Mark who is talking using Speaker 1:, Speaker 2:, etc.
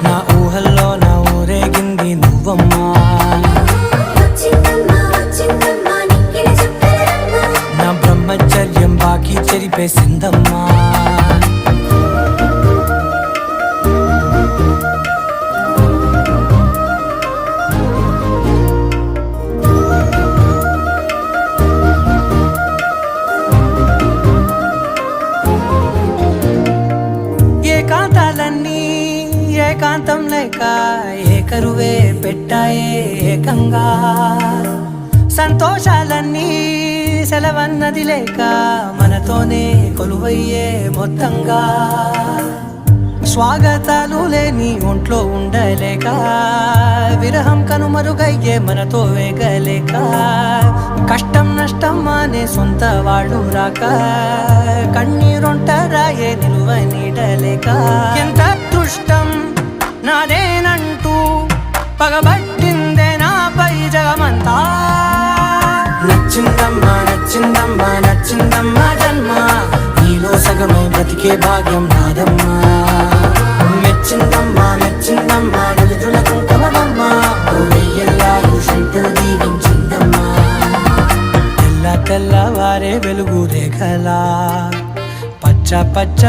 Speaker 1: నా ఊహల్లో నా ఊరేగింది నువ్వమ్మా, నా బ్రహ్మచర్యం బాకీ చెరిపేసిందమ్మా. ఏకాంతాలన్నీ ఏకాంతం లేక ఏకరువే పెట్టాయే ఏకంగా, సంతోషాలన్నీ సెలవన్నది లేక మనతోనే కొలువయ్యే మొత్తంగా. స్వాగతాలు లేని ఒంట్లో ఉండలేక విరహం కనుమరుగయ్యే మనతో వేగలేక, కష్టం నష్టం అనే సొంత వాళ్ళు రాక కన్నీరొంటరాయే నిలువ నీడలేక. ఎంత అదృష్టం నాదేనంటూ పగబట్టిందే నాపై జగమంతా. నచ్చిందమ్మా నచ్చిందమ్మా నచ్చిందమ్మా జన్మ, నీలో సగమై బ్రతికే భాగ్యం నాదమ్మా. మెచ్చిందమ్మా మెచ్చిందమ్మా నలుదుల కుంకమమ్మా, వెయ్యల్లాలు శంకరు దీవించిందమ్మా. తెల్లవారే వెలుగు రేఖలా పచ్చ పచ్చ